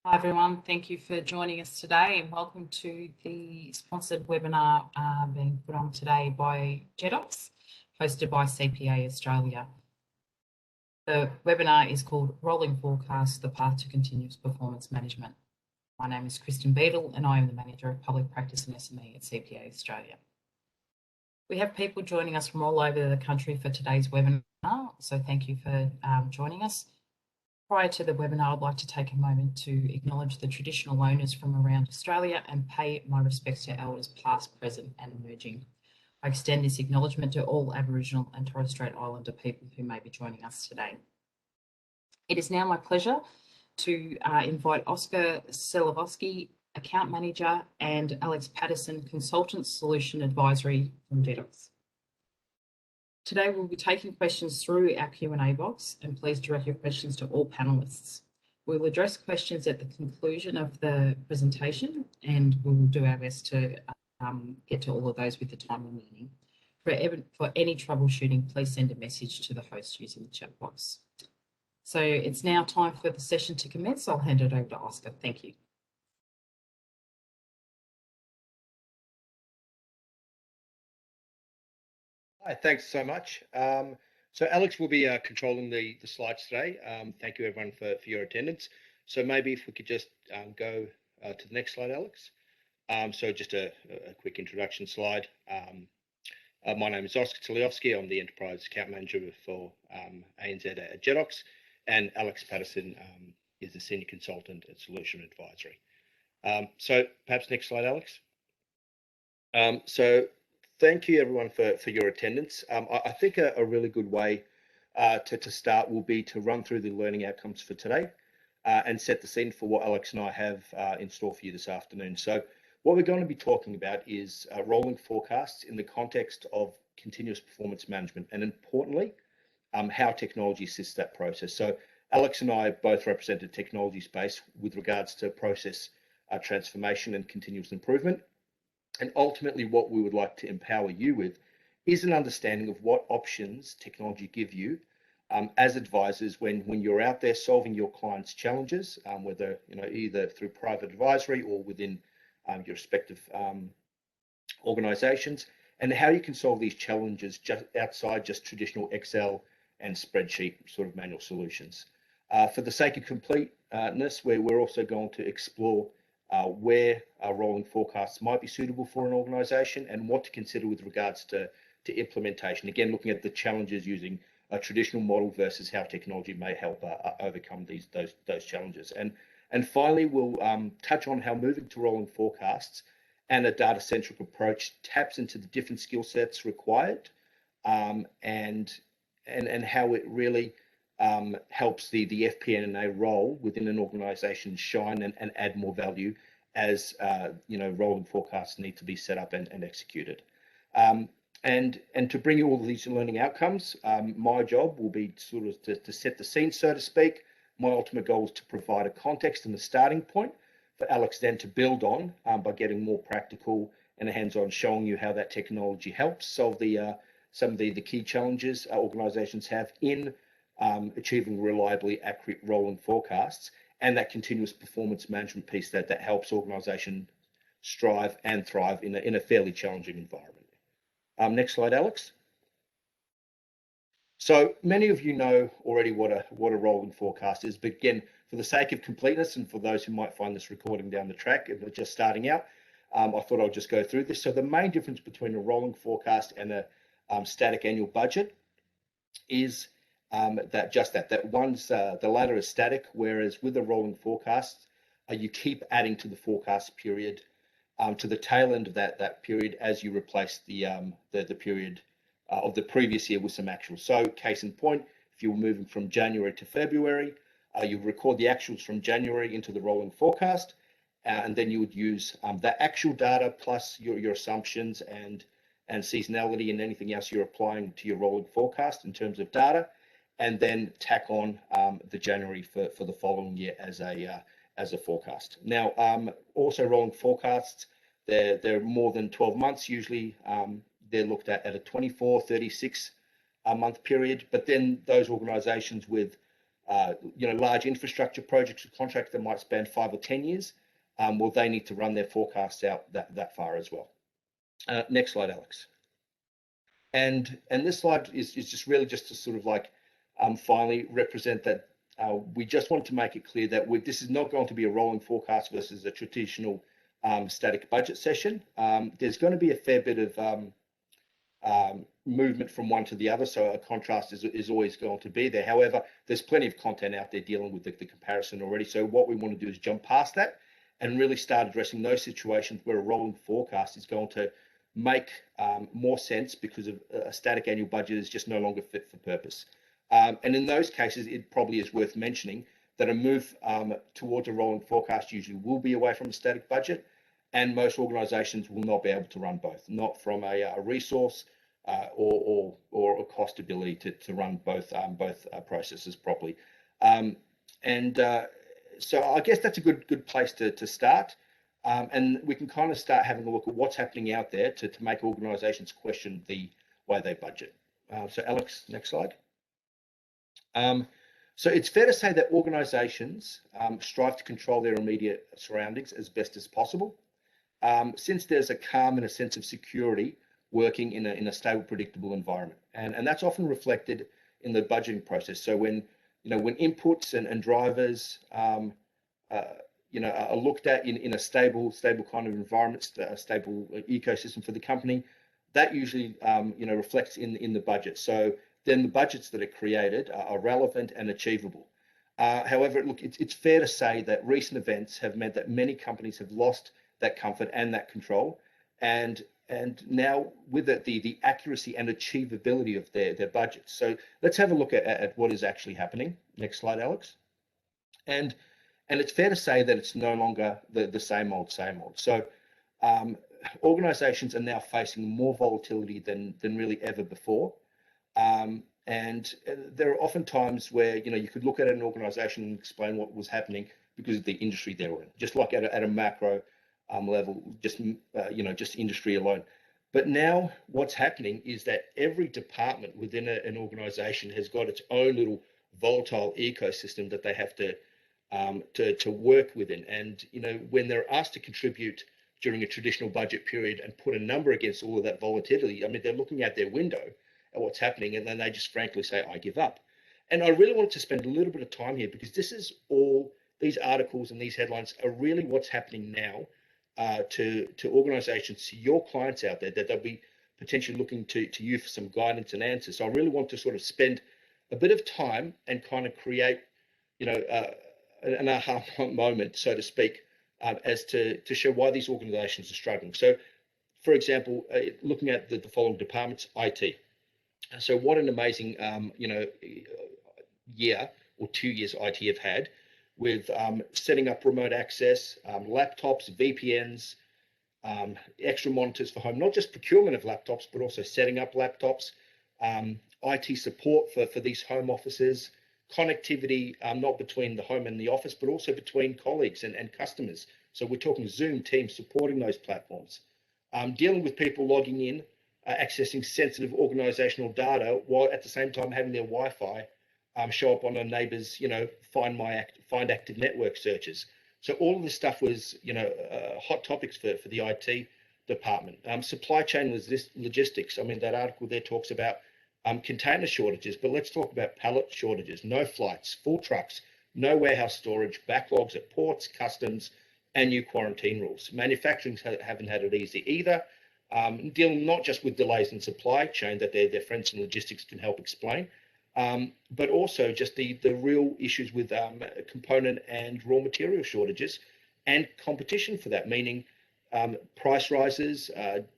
Hi everyone, thank you for joining us today and welcome to the sponsored webinar being put on today by Jedox, hosted by CPA Australia. The webinar is called Rolling Forecast, the Path to Continuous Performance Management. My name is Kristen Beadle and I am the Manager of Public Practice and SME at CPA Australia. We have people joining us from all over the country for today's webinar, so thank you for joining us. Prior to the webinar, I'd like to take a moment to acknowledge the traditional owners from around Australia and pay my respects to elders past, present and emerging. I extend this acknowledgement to all Aboriginal and Torres Strait Islander people who may be joining us today. It is now my pleasure to invite Oscar Selovsky, Account Manager, and Alex Patterson, Consultant Solution Advisory from Jedox. Today we'll be taking questions through our Q&A box, and please direct your questions to all panellists. We'll address questions at the conclusion of the presentation and we will do our best to get to all of those with the time remaining. For any troubleshooting, please send a message to the host using the chat box. So it's now time for the session to commence. I'll hand it over to Oscar. Thank you. Hi, thanks so much. So Alex will be controlling the slides today. Thank you everyone for your attendance. So maybe if we could just go to the next slide, Alex. So just a quick introduction slide. My name is Oscar Selovsky. I'm the Enterprise Account Manager for ANZ at Jedox, and Alex Patterson is the Senior Consultant at Solution Advisory. So perhaps next slide, Alex. So thank you everyone for your attendance. I think a really good way to start will be to run through the learning outcomes for today and set the scene for what Alex and I have in store for you this afternoon. So what we're going to be talking about is rolling forecasts in the context of continuous performance management, and importantly, how technology assists that process. So Alex and I both represent a technology space with regards to process transformation and continuous improvement. And ultimately, what we would like to empower you with is an understanding of what options technology give you as advisors when you're out there solving your clients' challenges, whether either through private advisory or within your respective organizations, and how you can solve these challenges just outside just traditional Excel and spreadsheet sort of manual solutions. For the sake of completeness, we're also going to explore where rolling forecasts might be suitable for an organisation and what to consider with regards to implementation. Again, looking at the challenges using a traditional model versus how technology may help overcome those challenges. And finally, we'll touch on how moving to rolling forecasts and a data-centric approach taps into the different skill sets required, and how it really helps the FP&A role within an organisation shine and add more value as rolling forecasts need to be set up and executed. And to bring you all of these learning outcomes, my job will be sort of to set the scene, so to speak. My ultimate goal is to provide a context and a starting point for Alex then to build on by getting more practical and hands-on, showing you how that technology helps solve some of the key challenges organisations have in achieving reliably accurate rolling forecasts, and that continuous performance management piece that helps organisations strive and thrive in a fairly challenging environment. Next slide, Alex. So many of you know already what a rolling forecast is, but again, for the sake of completeness and for those who might find this recording down the track and just starting out, I thought I'll just go through this. So the main difference between a rolling forecast and a static annual budget is that one's the latter is static, whereas with a rolling forecast, you keep adding to the forecast period to the tail end of that period as you replace the period of the previous year with some actuals. So case in point, if you were moving from January to February, you record the actuals from January into the rolling forecast, and then you would use the actual data plus your assumptions and seasonality and anything else you're applying to your rolling forecast in terms of data, and then tack on the January for the following year as a forecast. Now, also rolling forecasts, they're more than 12 months. Usually they're looked at a 24, 36 month period, but then those organizations with large infrastructure projects or contracts that might span 5 or 10 years, well, they need to run their forecasts out that far as well. Next slide, Alex. And this slide is just really just to sort of like finally represent that we just want to make it clear that this is not going to be a rolling forecast versus a traditional static budget session. There's going to be a fair bit of movement from one to the other, so a contrast is always going to be there. However, there's plenty of content out there dealing with the comparison already. So what we want to do is jump past that and really start addressing those situations where a rolling forecast is going to make more sense because of a static annual budget is just no longer fit for purpose. And in those cases, it probably is worth mentioning that a move towards a rolling forecast usually will be away from a static budget, and most organisations will not be able to run both, not from a resource or a cost ability to run both processes properly. So I guess that's a good place to start. And we can kind of start having a look at what's happening out there to make organisations question the way they budget. So Alex, next slide. So it's fair to say that organisations strive to control their immediate surroundings as best as possible, since there's a calm and a sense of security working in a stable, predictable environment, and that's often reflected in the budgeting process. So when inputs and drivers are looked at in a stable kind of environment, a stable ecosystem for the company, that usually reflects in the budget. So then the budgets that are created are relevant and achievable. However, look, it's fair to say that recent events have meant that many companies have lost that comfort and that control, and now with it, the accuracy and achievability of their budgets. So let's have a look at what is actually happening. Next slide, Alex. And it's fair to say that it's no longer the same old. So organizations are now facing more volatility than really ever before. And there are often times where you could look at an organization and explain what was happening because of the industry they were in, just like at a macro level, just industry alone. But now what's happening is that every department within an organization has got its own little volatile ecosystem that they have to work within. And when they're asked to contribute during a traditional budget period and put a number against all of that volatility, I mean, they're looking out their window at what's happening, and then they just frankly say, I give up. And I really wanted to spend a little bit of time here because these articles and these headlines are really what's happening now to organizations, to your clients out there, that they'll be potentially looking to you for some guidance and answers. So I really want to sort of spend a bit of time and kind of create, an aha moment, so to speak, as to show why these organizations are struggling. So, for example, looking at the following departments, IT. So what an amazing, year or 2 years IT have had with setting up remote access, laptops, VPNs, extra monitors for home, not just procurement of laptops, but also setting up laptops, IT support for these home offices, connectivity, not between the home and the office, but also between colleagues and customers. So we're talking Zoom, Teams, supporting those platforms, dealing with people logging in, accessing sensitive organizational data, while at the same time having their Wi-Fi show up on a neighbor's, find active network searches. So all of this stuff was, hot topics for the IT department. Supply chain logistics. I mean, that article there talks about container shortages, but let's talk about pallet shortages, no flights, full trucks, no warehouse storage, backlogs at ports, customs, and new quarantine rules. Manufacturing haven't had it easy either, dealing not just with delays in supply chain that their friends in logistics can help explain, but also just the real issues with component and raw material shortages and competition for that, meaning price rises,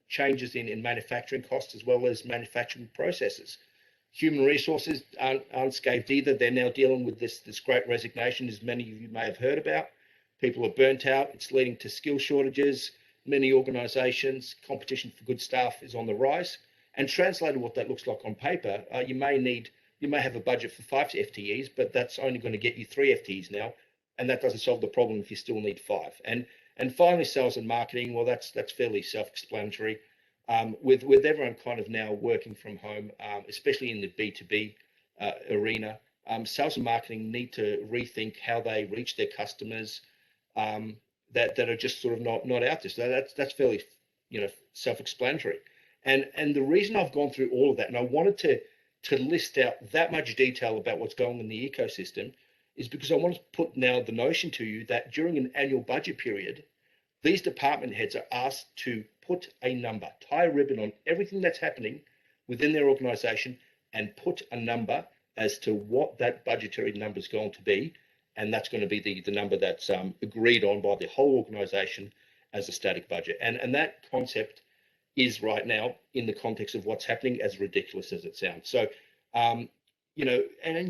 changes in manufacturing costs, as well as manufacturing processes. Human resources aren't unscathed either. They're now dealing with this great resignation, as many of you may have heard about. People are burnt out. It's leading to skill shortages. Many organisations, competition for good staff is on the rise. And translated what that looks like on paper, you may have a budget for 5 FTEs, but that's only going to get you 3 FTEs now, and that doesn't solve the problem if you still need 5. And finally, sales and marketing. Well, that's fairly self-explanatory. With everyone kind of now working from home, especially in the B2B arena, sales and marketing need to rethink how they reach their customers that are just sort of not out there. So that's fairly, self-explanatory. And the reason I've gone through all of that, and I wanted to list out that much detail about what's going on in the ecosystem, is because I want to put now the notion to you that during an annual budget period, these department heads are asked to put a number, tie a ribbon on everything that's happening within their organization and put a number as to what that budgetary number is going to be. And that's going to be the number that's agreed on by the whole organization as a static budget. And that concept is right now, in the context of what's happening, as ridiculous as it sounds. So, and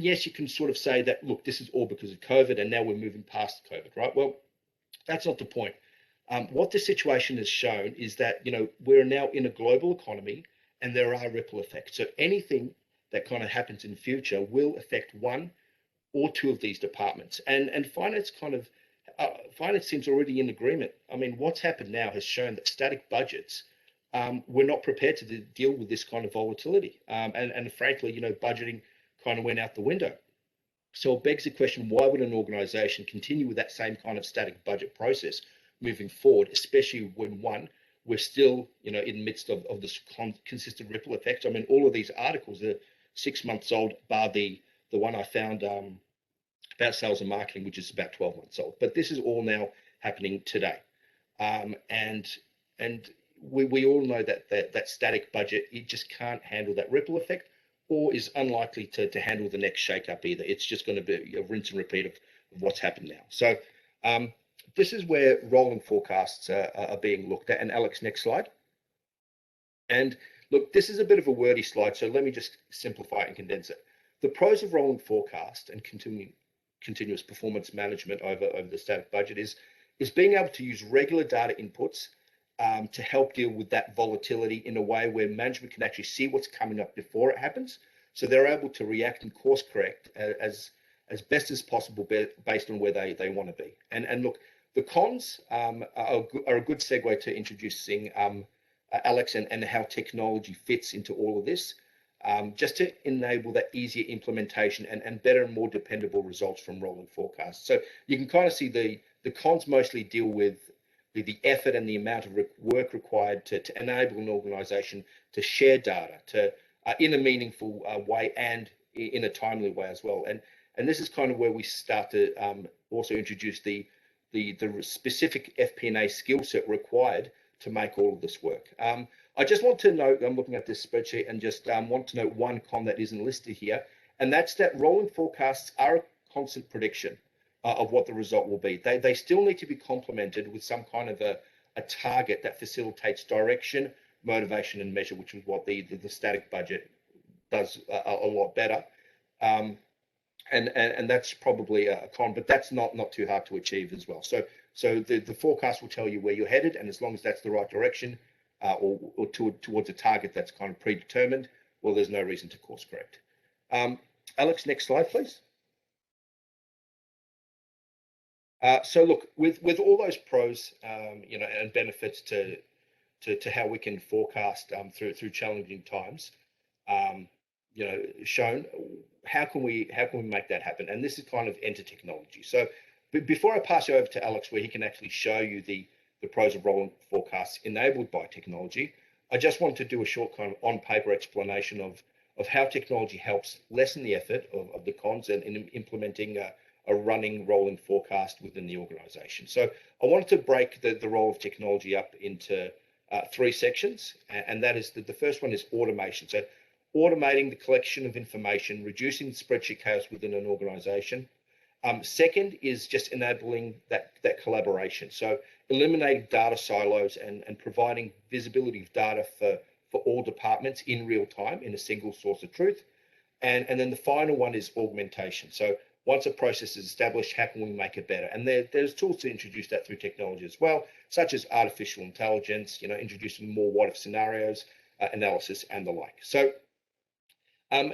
yes, you can sort of say that, look, this is all because of COVID and now we're moving past COVID, right? Well, that's not the point. What the situation has shown is that, we're now in a global economy and there are ripple effects. So anything that kind of happens in the future will affect one or two of these departments. And finance finance seems already in agreement. I mean, what's happened now has shown that static budgets, we're not prepared to deal with this kind of volatility. And frankly, budgeting kind of went out the window. So it begs the question, why would an organization continue with that same kind of static budget process moving forward, especially when, one, we're still, in the midst of this consistent ripple effect? I mean, all of these articles are 6 months old, bar the one I found about sales and marketing, which is about 12 months old. But this is all now happening today. And we all know that static budget, it just can't handle that ripple effect, or is unlikely to handle the next shake-up either. It's just going to be a rinse and repeat of what's happened now. So this is where rolling forecasts are being looked at. And Alex, next slide. And look, this is a bit of a wordy slide, so let me just simplify it and condense it. The pros of rolling forecast and continuous performance management over the static budget is being able to use regular data inputs to help deal with that volatility in a way where management can actually see what's coming up before it happens. So they're able to react and course correct as best as possible based on where they want to be. And look, the cons are a good segue to introducing Alex and how technology fits into all of this, just to enable that easier implementation and better and more dependable results from rolling forecasts. So you can kind of see the cons mostly deal with the effort and the amount of work required to enable an organization to share data in a meaningful way and in a timely way as well. And this is kind of where we start to also introduce the specific FP&A skill set required to make all of this work. I just want to note, I'm looking at this spreadsheet and just want to note one con that isn't listed here, and that's that rolling forecasts are a constant prediction of what the result will be. They still need to be complemented with some kind of a target that facilitates direction, motivation, and measure, which is what the static budget does a lot better. And that's probably a con, but that's not too hard to achieve as well. So the forecast will tell you where you're headed, and as long as that's the right direction or towards a target that's kind of predetermined, well, there's no reason to course correct. Alex, next slide, please. So look, with all those pros, and benefits to how we can forecast through challenging times, shown, how can we make that happen? And this is kind of enter technology. So before I pass you over to Alex, where he can actually show you the pros of rolling forecasts enabled by technology, I just want to do a short kind of on-paper explanation of how technology helps lessen the effort of the cons in implementing a running rolling forecast within the organization. So I wanted to break the role of technology up into 3 sections, and that is the first one is automation. So automating the collection of information, reducing the spreadsheet chaos within an organization. Second is just enabling that collaboration. So eliminating data silos and providing visibility of data for all departments in real time in a single source of truth. And then the final one is augmentation. So once a process is established, how can we make it better? And there's tools to introduce that through technology as well, such as artificial intelligence, introducing more what-if scenarios, analysis, and the like. So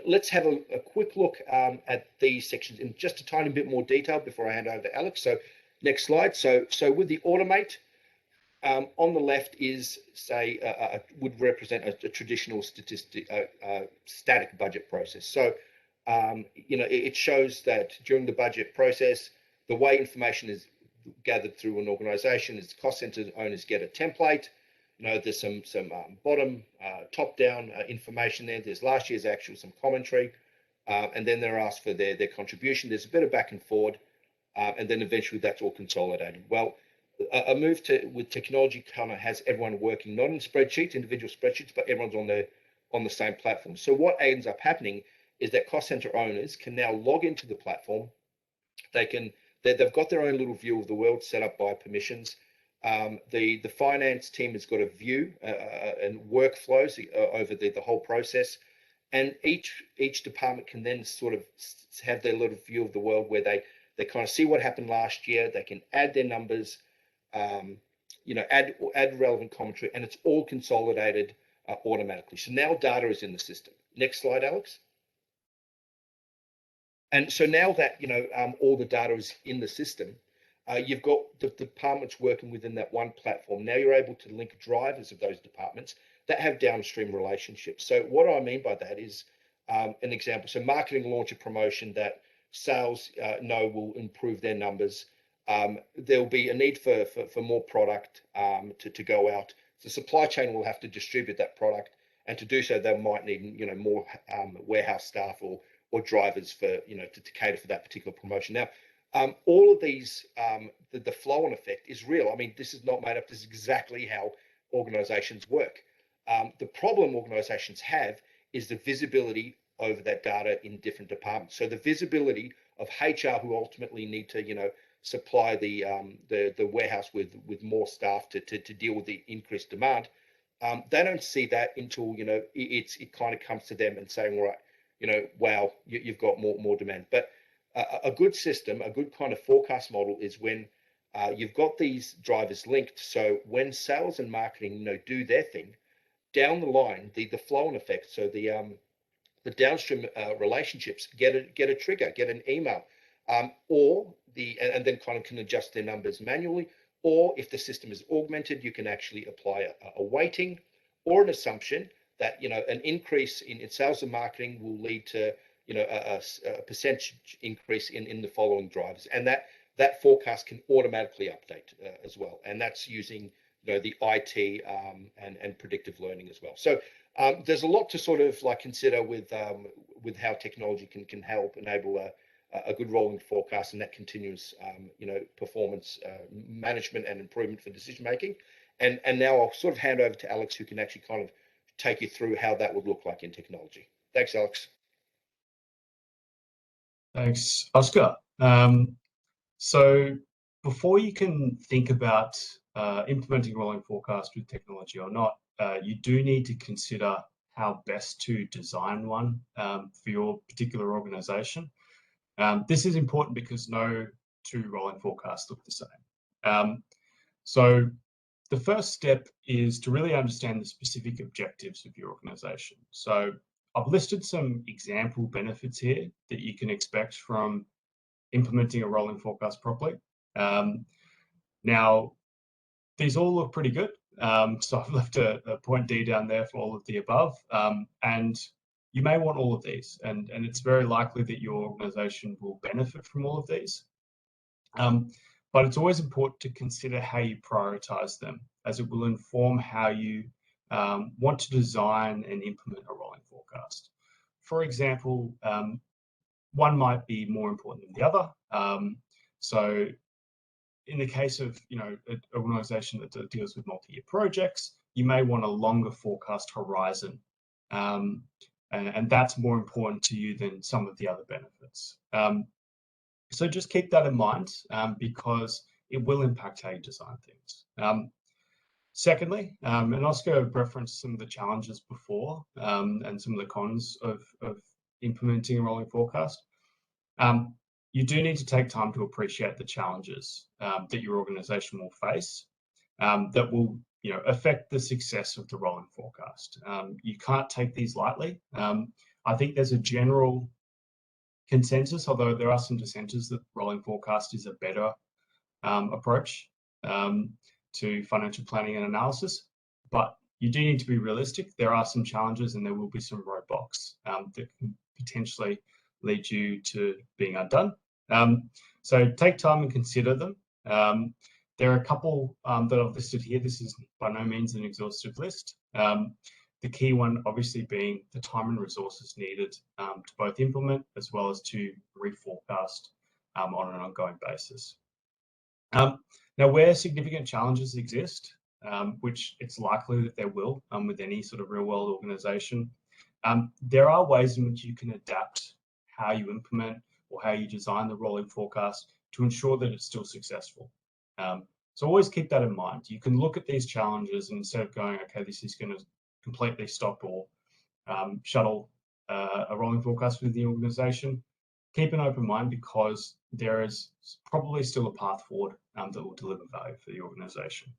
let's have a quick look at these sections in just a tiny bit more detail before I hand over to Alex. So next slide. So with the automate, on the left is, say, would represent a traditional static budget process. So It shows that during the budget process, the way information is gathered through an organisation is cost centre owners get a template. There's some bottom top-down information there. There's last year's actual, some commentary, and then they're asked for their contribution. There's a bit of back and forward, and then eventually that's all consolidated. Well, a move with technology kind of has everyone working not in spreadsheets, individual spreadsheets, but everyone's on the same platform. So what ends up happening is that cost center owners can now log into the platform. They've got their own little view of the world set up by permissions. The finance team has got a view and workflows over the whole process, and each department can then sort of have their little view of the world where they kind of see what happened last year. They can add their numbers, add relevant commentary, and it's all consolidated automatically. So now data is in the system. Next slide, Alex. And so now that all the data is in the system, you've got the departments working within that one platform. Now you're able to link drivers of those departments that have downstream relationships. So what I mean by that is an example. So marketing launch a promotion that sales know will improve their numbers. There'll be a need for more product to go out. The supply chain will have to distribute that product, and to do so, they might need more warehouse staff or drivers for to cater for that particular promotion. Now, all of these, the flow on effect is real. I mean, this is not made up. This is exactly how organizations work. The problem organizations have is the visibility over that data in different departments. So the visibility of HR, who ultimately need to supply the warehouse with more staff to deal with the increased demand, they don't see that until it kind of comes to them and saying, right, wow, you've got more demand. But a good system, a good kind of forecast model is when you've got these drivers linked. So when sales and marketing do their thing, down the line, the flow and effect, so the downstream relationships get a trigger, get an email, and then kind of can adjust their numbers manually. Or if the system is augmented, you can actually apply a weighting or an assumption that an increase in sales and marketing will lead to a percentage increase in the following drivers, and that forecast can automatically update as well, and that's using the IT and predictive learning as well. So there's a lot to sort of consider with how technology can help enable a good rolling forecast and that continuous performance management and improvement for decision making. And now I'll sort of hand over to Alex, who can actually kind of take you through how that would look like in technology. Thanks, Alex. Thanks, Oscar. So before you can think about implementing rolling forecast with technology or not, you do need to consider how best to design one for your particular organization. This is important because no two rolling forecasts look the same. So the first step is to really understand the specific objectives of your organization. So I've listed some example benefits here that you can expect from implementing a rolling forecast properly. Now, these all look pretty good. So I've left a point D down there for all of the above. And you may want all of these, and it's very likely that your organization will benefit from all of these. But it's always important to consider how you prioritize them, as it will inform how you want to design and implement a rolling forecast. For example, one might be more important than the other. So in the case of an organization that deals with multi-year projects, you may want a longer forecast horizon. And that's more important to you than some of the other benefits. So just keep that in mind because it will impact how you design things. Secondly, and Oscar referenced some of the challenges before and some of the cons of implementing a rolling forecast. You do need to take time to appreciate the challenges that your organization will face that will affect the success of the rolling forecast. You can't take these lightly. I think there's a general consensus, although there are some dissenters, that rolling forecast is a better approach to financial planning and analysis. But you do need to be realistic. There are some challenges and there will be some roadblocks that can potentially lead you to being undone. So take time and consider them. There are a couple that I've listed here. This is by no means an exhaustive list. The key one obviously being the time and resources needed to both implement as well as to reforecast on an ongoing basis. Now, where significant challenges exist, which it's likely that there will with any sort of real world organization, there are ways in which you can adapt how you implement or how you design the rolling forecast to ensure that it's still successful. So always keep that in mind. You can look at these challenges and instead of going, okay, this is going to completely stop or shuttle a rolling forecast within the organization, keep an open mind because there is probably still a path forward that will deliver value for the organization.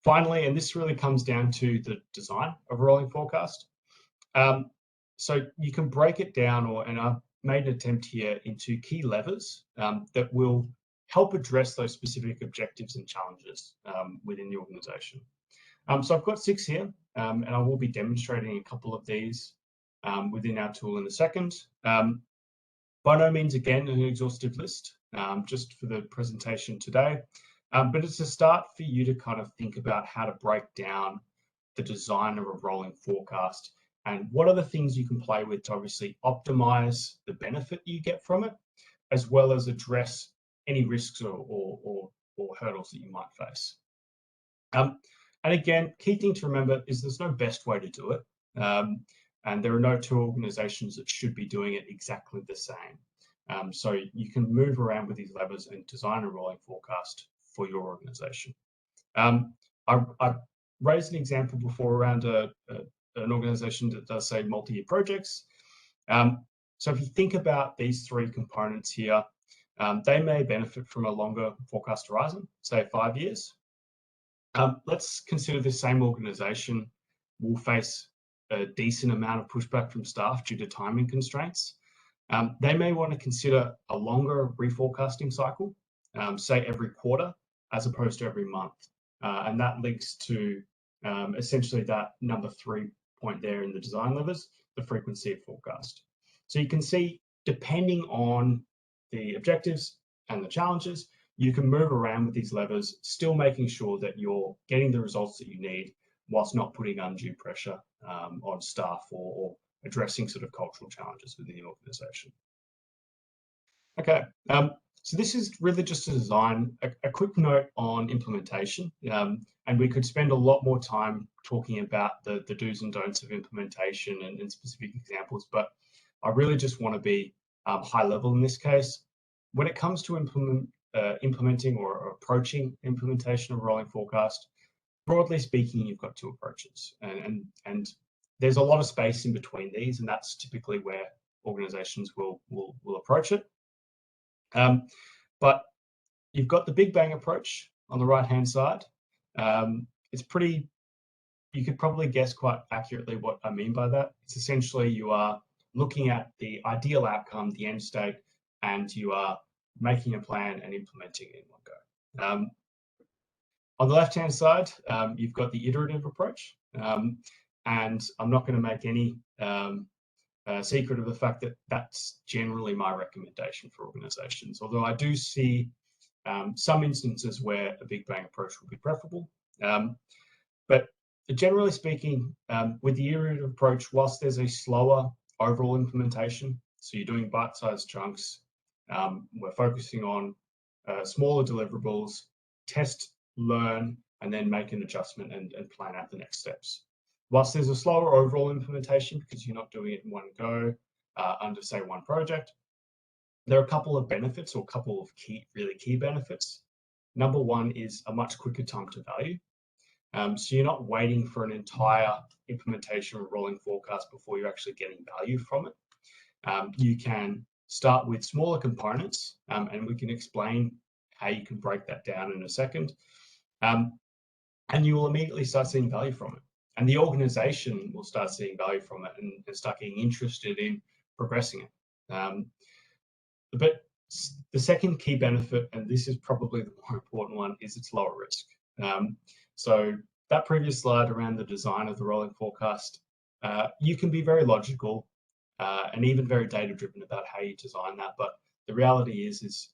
Finally, and this really comes down to the design of a rolling forecast. So you can break it down, and I've made an attempt here into key levers that will help address those specific objectives and challenges within the organization. So I've got 6 here, and I will be demonstrating a couple of these within our tool in a second. By no means, again, an exhaustive list, just for the presentation today. But it's a start for you to kind of think about how to break down the design of a rolling forecast and what are the things you can play with to obviously optimize the benefit you get from it, as well as address any risks or hurdles that you might face. And again, key thing to remember is there's no best way to do it. And there are no two organizations that should be doing it exactly the same. So you can move around with these levers and design a rolling forecast for your organization. I raised an example before around an organization that does, say, multi-year projects. So if you think about these 3 components here, they may benefit from a longer forecast horizon, say 5 years. Let's consider the same organization will face a decent amount of pushback from staff due to timing constraints. They may want to consider a longer reforecasting cycle, say every quarter, as opposed to every month. And that links to essentially that number 3 point there in the design levers, the frequency of forecast. So you can see, depending on the objectives and the challenges, you can move around with these levers, still making sure that you're getting the results that you need whilst not putting undue pressure on staff or addressing sort of cultural challenges within the organization. Okay, so this is really just a design. A quick note on implementation, and we could spend a lot more time talking about the do's and don'ts of implementation and specific examples, but I really just want to be high level in this case. When it comes to implementing or approaching implementation of a rolling forecast, broadly speaking, you've got 2 approaches, and there's a lot of space in between these, and that's typically where organizations will approach it. But you've got the big bang approach on the right hand side. It's pretty, you could probably guess quite accurately what I mean by that. It's essentially you are looking at the ideal outcome, the end state, and you are making a plan and implementing it in one go. On the left hand side, you've got the iterative approach, and I'm not going to make any secret of the fact that that's generally my recommendation for organizations, although I do see some instances where a big bang approach would be preferable. But generally speaking, with the iterative approach, whilst there's a slower overall implementation, so you're doing bite-sized chunks, we're focusing on smaller deliverables, test, learn, and then make an adjustment and plan out the next steps. Whilst there's a slower overall implementation because you're not doing it in one go under, say, one project, there are a couple of benefits or a couple of really key benefits. Number 1 is a much quicker time to value. So you're not waiting for an entire implementation or rolling forecast before you're actually getting value from it. You can start with smaller components, and we can explain how you can break that down in a second. And you will immediately start seeing value from it. And the organization will start seeing value from it and start getting interested in progressing it. But the second key benefit, and this is probably the more important one, is it's lower risk. So that previous slide around the design of the rolling forecast, you can be very logical and even very data driven about how you design that. But the reality is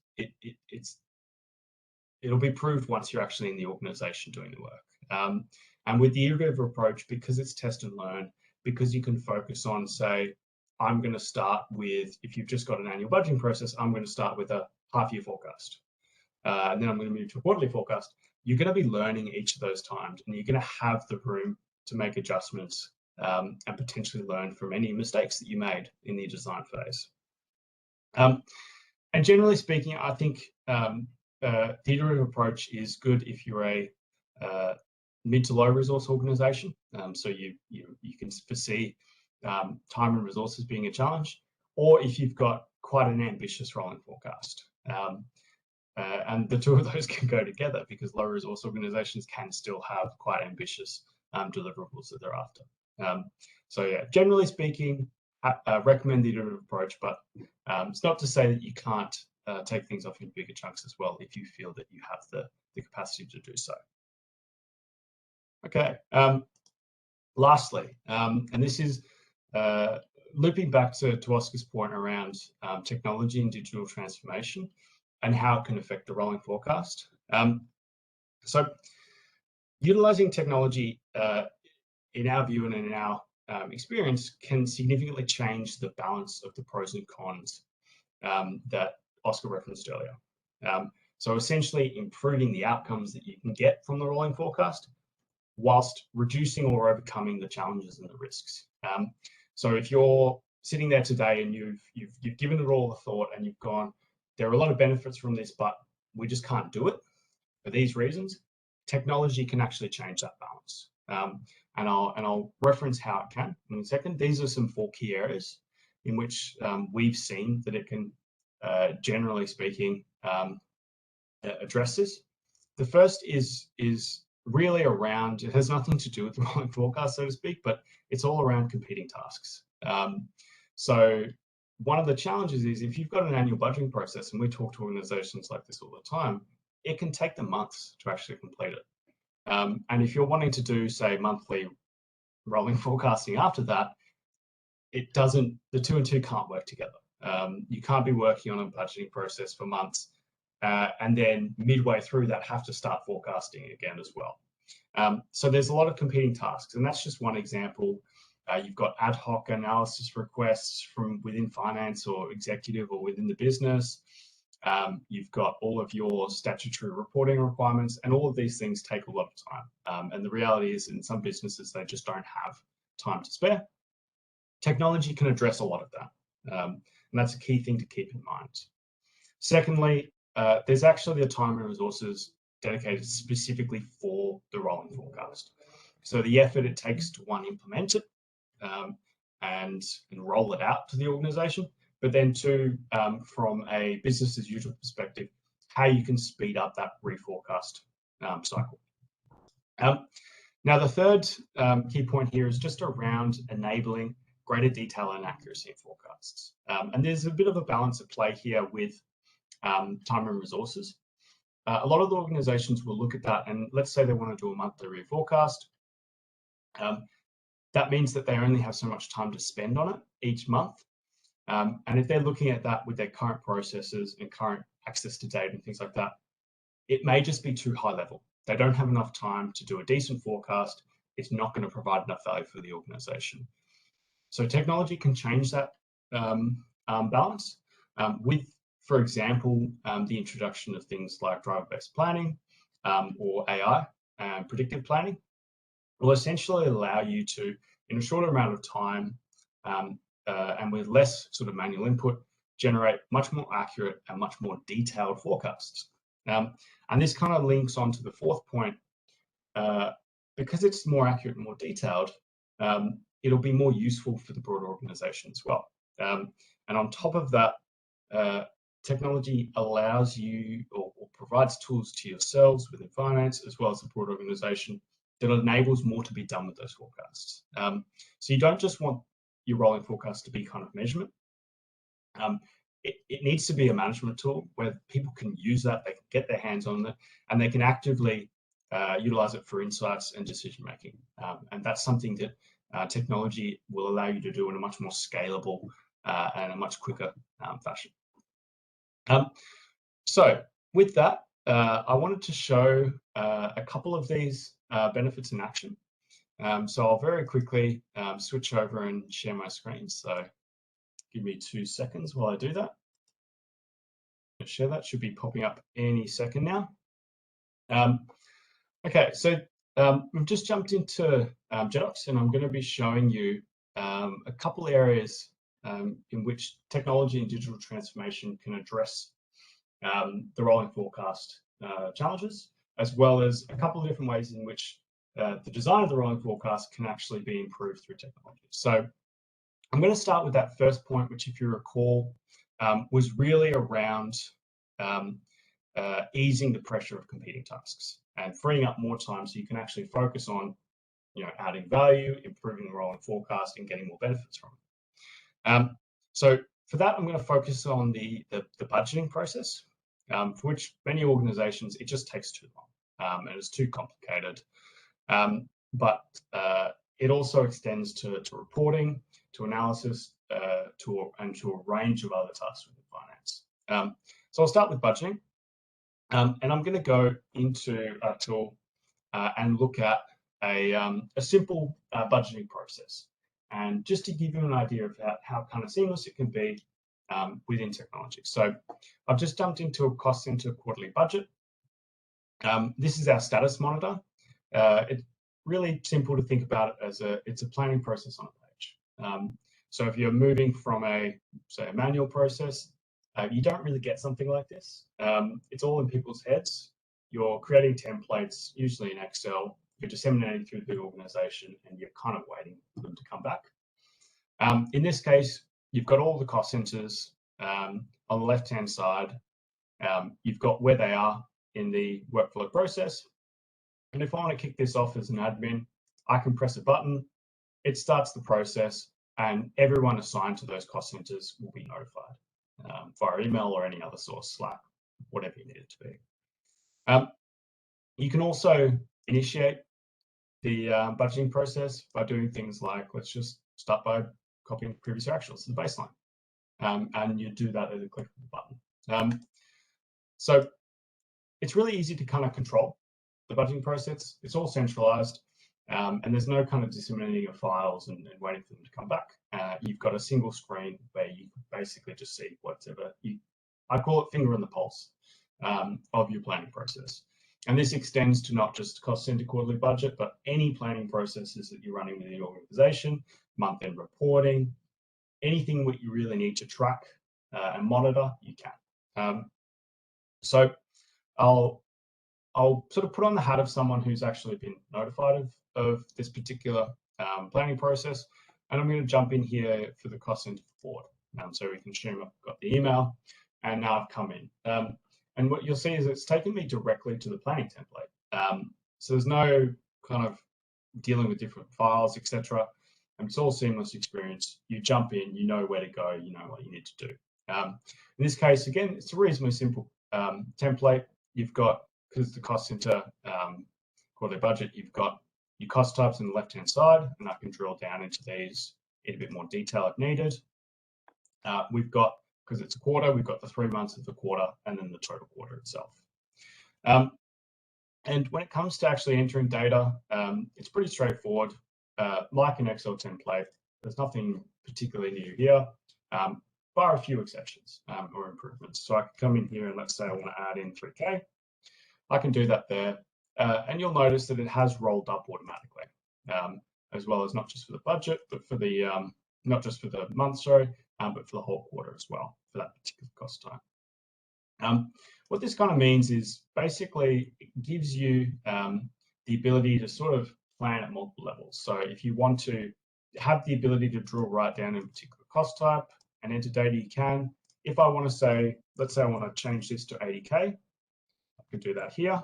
it'll be proved once you're actually in the organization doing the work. And with the iterative approach, because it's test and learn, because you can focus on, say, I'm going to start with, if you've just got an annual budgeting process, I'm going to start with a half-year forecast. And then I'm going to move to a quarterly forecast. You're going to be learning each of those times, and you're going to have the room to make adjustments and potentially learn from any mistakes that you made in the design phase. And generally speaking, I think the iterative approach is good if you're a mid to low resource organization. So you can foresee time and resources being a challenge, or if you've got quite an ambitious rolling forecast. And the two of those can go together, because low resource organizations can still have quite ambitious deliverables that they're after. So yeah, generally speaking, recommend the iterative approach, but it's not to say that you can't take things off in bigger chunks as well if you feel that you have the capacity to do so. Okay, lastly, and this is looping back to Oscar's point around technology and digital transformation and how it can affect the rolling forecast. So utilizing technology, in our view and in our experience, can significantly change the balance of the pros and cons that Oscar referenced earlier. So essentially improving the outcomes that you can get from the rolling forecast whilst reducing or overcoming the challenges and the risks. So if you're sitting there today and you've given it all a thought and you've gone, there are a lot of benefits from this, but we just can't do it for these reasons, technology can actually change that balance. And I'll reference how it can in a second. These are some 4 key areas in which we've seen that it can, generally speaking, address this. The first is really around, it has nothing to do with the rolling forecast, so to speak, but it's all around competing tasks. So one of the challenges is, if you've got an annual budgeting process, and we talk to organizations like this all the time, it can take them months to actually complete it. And if you're wanting to do, say, monthly rolling forecasting after that, it doesn't, the 2 and 2 can't work together. You can't be working on a budgeting process for months and then midway through that have to start forecasting again as well. So there's a lot of competing tasks, and that's just one example. You've got ad hoc analysis requests from within finance or executive or within the business. You've got all of your statutory reporting requirements, and all of these things take a lot of time. And the reality is, in some businesses, they just don't have time to spare. Technology can address a lot of that. And that's a key thing to keep in mind. Secondly, there's actually a time and resources dedicated specifically for the rolling forecast. So the effort it takes to, one, implement it and roll it out to the organization, but then 2, from a business as usual perspective, how you can speed up that reforecast cycle. Now, the third key point here is just around enabling greater detail and accuracy in forecasts. And there's a bit of a balance at play here with time and resources. A lot of the organizations will look at that, and let's say they want to do a monthly reforecast. That means that they only have so much time to spend on it each month. And if they're looking at that with their current processes and current access to data and things like that, it may just be too high level. They don't have enough time to do a decent forecast. It's not going to provide enough value for the organization. So technology can change that balance with, for example, the introduction of things like driver-based planning or AI, predictive planning, will essentially allow you to, in a shorter amount of time and with less sort of manual input, generate much more accurate and much more detailed forecasts. And this kind of links on to the 4th point. Because it's more accurate and more detailed, it'll be more useful for the broader organization as well. And on top of that, technology allows you or provides tools to yourselves within finance as well as the broader organization that enables more to be done with those forecasts. So you don't just want your rolling forecast to be kind of measurement. It needs to be a management tool where people can use that, they can get their hands on it, and they can actively utilize it for insights and decision making. And that's something that technology will allow you to do in a much more scalable and a much quicker fashion. So with that, I wanted to show a couple of these benefits in action. So I'll very quickly switch over and share my screen. So give me 2 seconds while I do that. Share that should be popping up any second now. Okay, so we've just jumped into Jedox, and I'm going to be showing you a couple areas in which technology and digital transformation can address the rolling forecast challenges, as well as a couple of different ways in which the design of the rolling forecast can actually be improved through technology. So I'm going to start with that first point, which, if you recall, was really around easing the pressure of competing tasks and freeing up more time so you can actually focus on, adding value, improving the rolling forecast, and getting more benefits from it. So for that, I'm going to focus on the budgeting process, for which many organizations, it just takes too long and it's too complicated. But it also extends to reporting, to analysis, to a range of other tasks within finance. So I'll start with budgeting, and I'm going to go into a tool and look at a simple budgeting process. And just to give you an idea of how kind of seamless it can be within technology. So I've just jumped into a cost center quarterly budget. This is our status monitor. It's really simple to think about it as it's a planning process on a page. So if you're moving from say a manual process, you don't really get something like this. It's all in people's heads. You're creating templates, usually in Excel. You're disseminating through the organization, and you're kind of waiting for them to come back. In this case, you've got all the cost centers on the left-hand side. You've got where they are in the workflow process. And if I want to kick this off as an admin, I can press a button, it starts the process, and everyone assigned to those cost centers will be notified via email or any other source, Slack, whatever you need it to be. You can also initiate the budgeting process by doing things like, let's just start by copying previous actuals to the baseline. And you do that at a click of the button. So it's really easy to kind of control the budgeting process. It's all centralized, and there's no kind of disseminating of files and waiting for them to come back. You've got a single screen where you basically just see whatever I call it finger on the pulse of your planning process. And this extends to not just cost center quarterly budget, but any planning processes that you're running within the organization, month-end reporting, anything that you really need to track and monitor, you can. So I'll sort of put on the hat of someone who's actually been notified of this particular planning process, and I'm going to jump in here for the cost center board. So we can assume I've got the email, and now I've come in. And what you'll see is it's taken me directly to the planning template. So there's no kind of dealing with different files, etc. And it's all seamless experience. You jump in, you know where to go, you know what you need to do. In this case, again, it's a reasonably simple template. You've got, because it's the cost center quarterly budget, you've got your cost types on the left-hand side, and I can drill down into these in a bit more detail if needed. We've got, because it's a quarter, we've got the 3 months of the quarter and then the total quarter itself. And when it comes to actually entering data, it's pretty straightforward. Like an Excel template, there's nothing particularly new here, bar a few exceptions or improvements. So I can come in here and let's say I want to add in 3K. I can do that there. And you'll notice that it has rolled up automatically, as well as not just for the budget, but for the, not just for the month, sorry, but for the whole quarter as well, for that particular cost type. What this kind of means is basically it gives you the ability to sort of plan at multiple levels. So if you want to have the ability to drill right down in a particular cost type and enter data, you can. If I want to say, let's say I want to change this to 80K, I can do that here.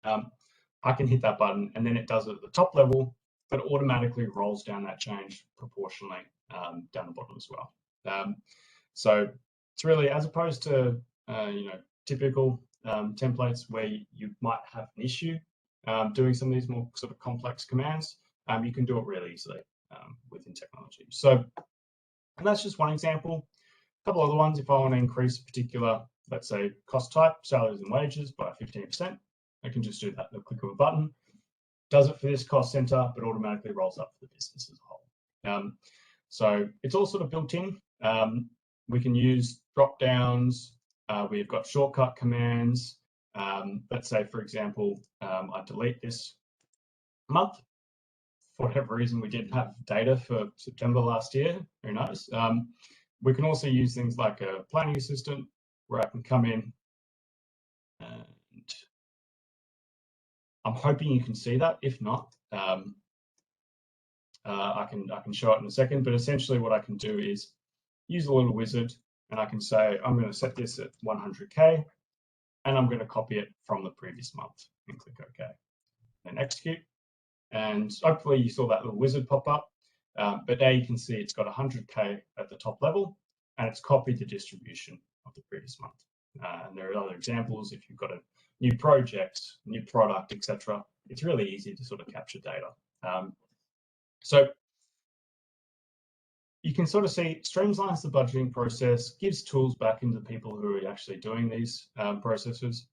I can hit that button and then it does it at the top level, but automatically rolls down that change proportionally down the bottom as well. So it's really, as opposed to typical templates where you might have an issue doing some of these more sort of complex commands, you can do it really easily within technology. So, and that's just one example. A couple other ones, if I want to increase a particular, let's say, cost type, salaries and wages by 15%, I can just do that with a click of a button. Does it for this cost center, but automatically rolls up for the business as a whole. So it's all sort of built in. We can use drop downs. We've got shortcut commands. Let's say, for example, I delete this month. For whatever reason, we didn't have data for September last year. Who knows? We can also use things like a planning assistant where I can come in and I'm hoping you can see that. If not, I can show it in a second, but essentially what I can do is use a little wizard and I can say, I'm going to set this at 100K and I'm going to copy it from the previous month and click OK and execute. And hopefully you saw that little wizard pop up, but now you can see it's got 100K at the top level and it's copied the distribution of the previous month. And there are other examples. If you've got a new project, new product, etc., it's really easy to sort of capture data. So you can sort of see it streamlines the budgeting process, gives tools back into people who are actually doing these processes.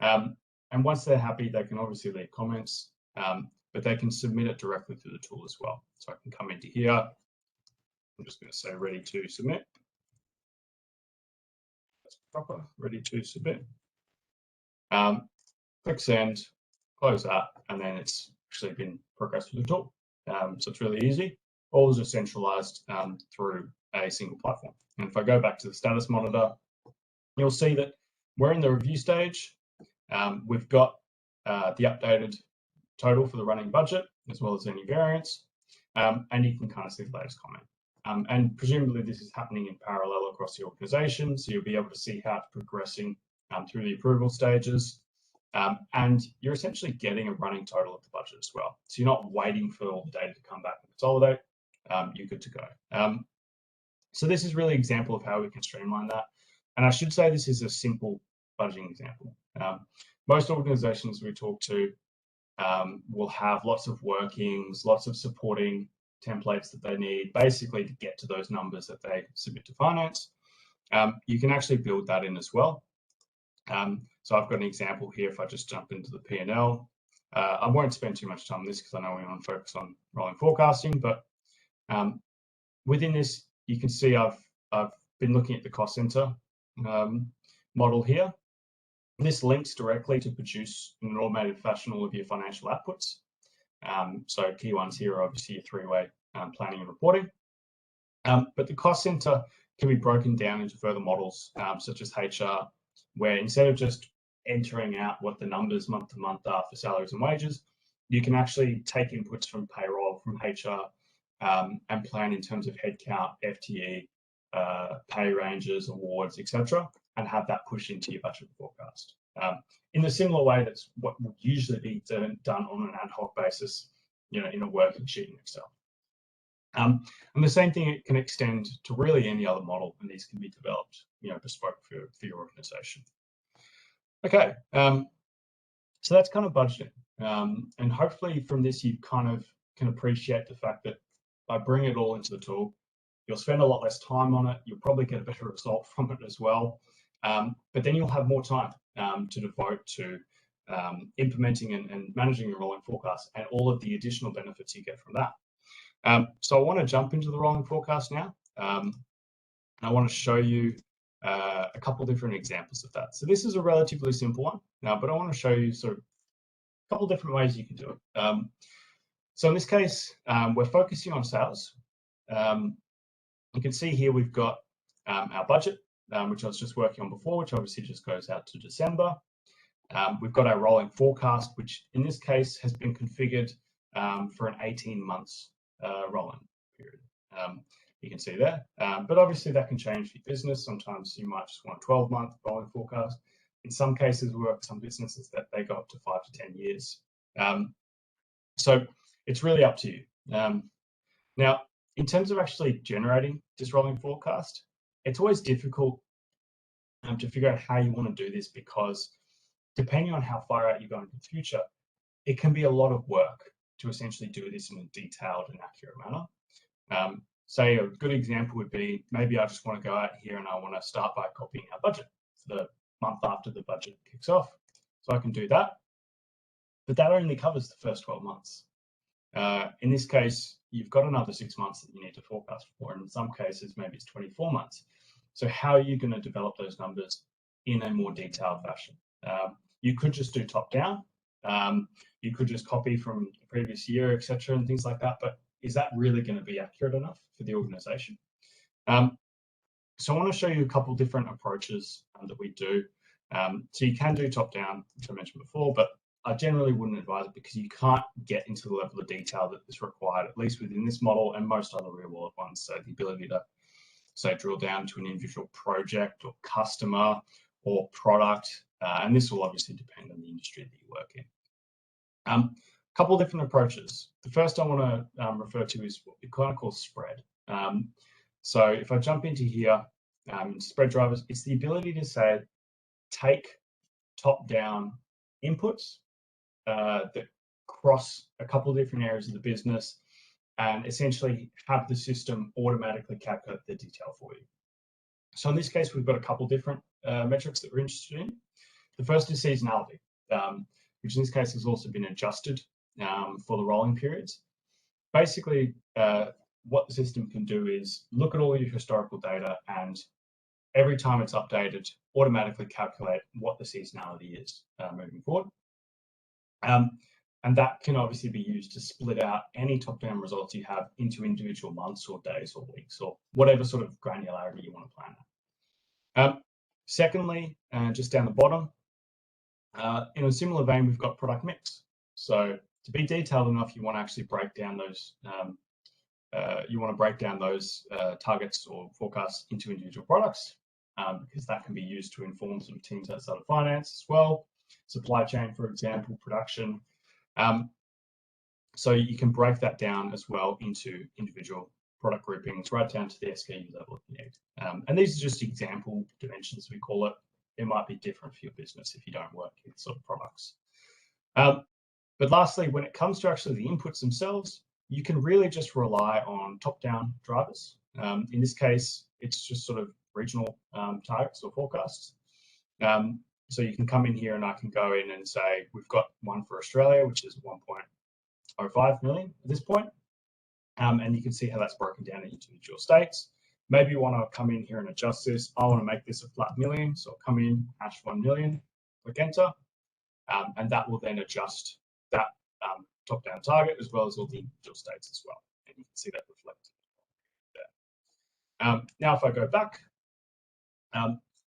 And once they're happy, they can obviously leave comments, but they can submit it directly through the tool as well. So I can come into here. I'm just going to say ready to submit. That's proper, ready to submit. Click send, close that, and then it's actually been progressed through the tool. So it's really easy. All is centralized through a single platform. And if I go back to the status monitor, you'll see that we're in the review stage. We've got the updated total for the running budget, as well as any variance. And you can kind of see the latest comment. And presumably this is happening in parallel across the organization. So you'll be able to see how it's progressing through the approval stages. And you're essentially getting a running total of the budget as well. So you're not waiting for all the data to come back and consolidate. You're good to go. So this is really an example of how we can streamline that. And I should say this is a simple budgeting example. Most organizations we talk to will have lots of workings, lots of supporting templates that they need, basically to get to those numbers that they submit to finance. You can actually build that in as well. So I've got an example here. If I just jump into the P&L, I won't spend too much time on this because I know we want to focus on rolling forecasting, but within this, you can see I've been looking at the cost center model here. This links directly to produce in an automated fashion all of your financial outputs. So key ones here are obviously your three-way planning and reporting. But the cost center can be broken down into further models, such as HR, where instead of just entering out what the numbers month to month are for salaries and wages, you can actually take inputs from payroll, from HR, and plan in terms of headcount, FTE, pay ranges, awards, etc., and have that push into your budget forecast. In a similar way, that's what would usually be done on an ad hoc basis, in a working sheet in Excel. And the same thing it can extend to really any other model, and these can be developed, bespoke for your organization. Okay, so that's kind of budgeting. And hopefully from this, you kind of can appreciate the fact that by bringing it all into the tool, you'll spend a lot less time on it. You'll probably get a better result from it as well. But then you'll have more time to devote to implementing and managing your rolling forecast and all of the additional benefits you get from that. So I want to jump into the rolling forecast now. I want to show you a couple different examples of that. So this is a relatively simple one now, but I want to show you sort of a couple different ways you can do it. So in this case, we're focusing on sales. You can see here we've got our budget, which I was just working on before, which obviously just goes out to December. We've got our rolling forecast, which in this case has been configured for an 18 months rolling period. You can see there, but obviously that can change for your business. Sometimes you might just want a 12-month rolling forecast. In some cases, we work with some businesses that they go up to 5 to 10 years. So it's really up to you. Now, in terms of actually generating this rolling forecast, it's always difficult to figure out how you want to do this, because depending on how far out you're going in the future, it can be a lot of work to essentially do this in a detailed and accurate manner. Say a good example would be, maybe I just want to go out here and I want to start by copying our budget for the month after the budget kicks off. So I can do that, but that only covers the first 12 months. In this case, you've got another 6 months that you need to forecast for, and in some cases, maybe it's 24 months. So how are you going to develop those numbers in a more detailed fashion? You could just do top down. You could just copy from the previous year, etc., and things like that. But is that really going to be accurate enough for the organization? So I want to show you a couple different approaches that we do. So you can do top down, which I mentioned before, but I generally wouldn't advise it because you can't get into the level of detail that is required, at least within this model and most other real world ones. So the ability to, say, drill down to an individual project or customer or product, and this will obviously depend on the industry that you work in. A couple of different approaches. The first I want to refer to is what we kind of call spread. So if I jump into here, spread drivers, it's the ability to say, take top-down inputs that cross a couple of different areas of the business and essentially have the system automatically calculate the detail for you. So in this case, we've got a couple of different metrics that we're interested in. The first is seasonality, which in this case has also been adjusted for the rolling periods. Basically, what the system can do is look at all your historical data and every time it's updated, automatically calculate what the seasonality is moving forward. And that can obviously be used to split out any top-down results you have into individual months or days or weeks or whatever sort of granularity you want to plan at. Secondly, just down the bottom, in a similar vein, we've got product mix. So to be detailed enough, you want to actually break down those targets or forecasts into individual products, because that can be used to inform some teams outside of finance as well, supply chain, for example, production. So you can break that down as well into individual product groupings, right down to the SKU level if you need. And these are just example dimensions, we call it. It might be different for your business if you don't work with sort of products. But lastly, when it comes to actually the inputs themselves, you can really just rely on top-down drivers. In this case, it's just sort of regional targets or forecasts. So you can come in here and I can go in and say, we've got one for Australia, which is 1.05 million at this point. And you can see how that's broken down into individual states. Maybe you want to come in here and adjust this. I want to make this a flat million. So I'll come in, hash 1 million, click enter. And that will then adjust that top-down target as well as all the individual states as well. And you can see that reflected there. Now, if I go back,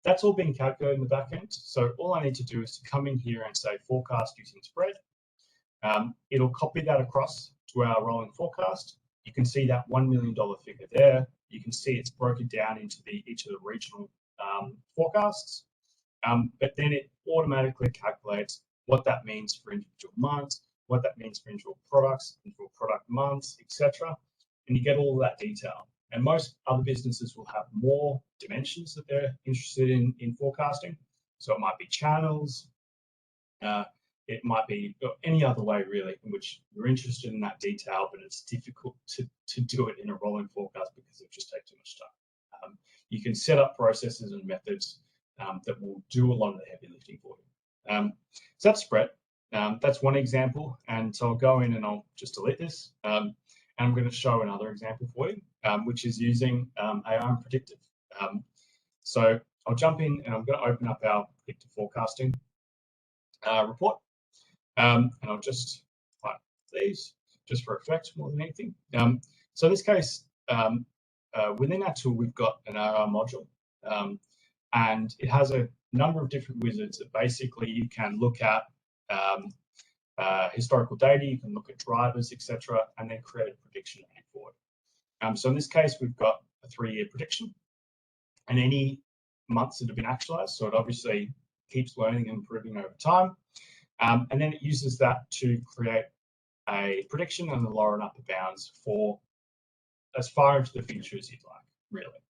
that's all being calculated in the back end. So all I need to do is to come in here and say forecast using spread. It'll copy that across to our rolling forecast. You can see that $1 million figure there. You can see it's broken down into each of the regional forecasts. But then it automatically calculates what that means for individual months, what that means for individual products, individual product months, etc. And you get all of that detail. And most other businesses will have more dimensions that they're interested in forecasting. So it might be channels, it might be any other way really in which you're interested in that detail, but it's difficult to do it in a rolling forecast because it just takes too much time. You can set up processes and methods that will do a lot of the heavy lifting for you. So that's spread. That's one example. And so I'll go in and I'll just delete this. And I'm going to show another example for you, which is using AI and predictive. So I'll jump in and I'm going to open up our predictive forecasting report. And I'll just highlight these just for effect more than anything. So in this case, within our tool, we've got an AI module, and it has a number of different wizards that basically you can look at historical data, you can look at drivers, etc., and then create a prediction moving forward. So in this case, we've got a 3-year prediction and any months that have been actualized. So it obviously keeps learning and improving over time. And then it uses that to create a prediction and the lower and upper bounds for as far into the future as you'd like, really.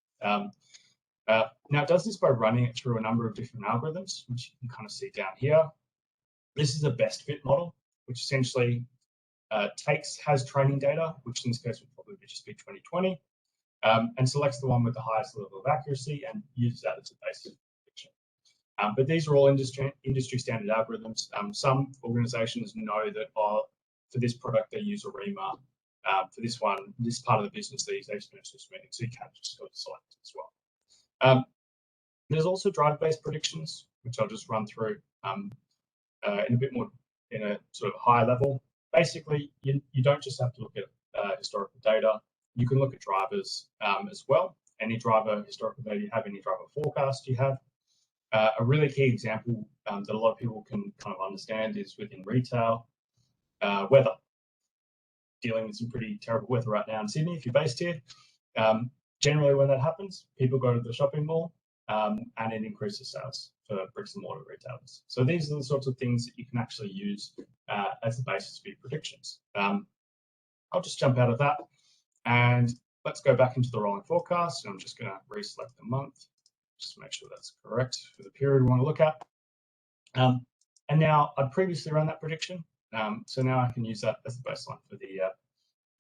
Now, it does this by running it through a number of different algorithms, which you can kind of see down here. This is a best fit model, which essentially has training data, which in this case would probably just be 2020, and selects the one with the highest level of accuracy and uses that as a basis of prediction. But these are all industry standard algorithms. Some organizations know that for this product they use ARIMA. For this part of the business they use exponential smoothing, so you can't just go to select as well. There's also driver-based predictions, which I'll just run through in a bit more, in a sort of high level. Basically, you don't just have to look at historical data. You can look at drivers as well. Any driver historical data you have, any driver forecast you have. A really key example that a lot of people can kind of understand is within retail, weather. Dealing with some pretty terrible weather right now in Sydney, if you're based here. Generally, when that happens, people go to the shopping mall and it increases sales for bricks and mortar retailers. So these are the sorts of things that you can actually use as the basis for your predictions. I'll just jump out of that and let's go back into the rolling forecast. And I'm just going to reselect the month, just to make sure that's correct for the period we want to look at. And now I'd previously run that prediction. So now I can use that as the baseline for the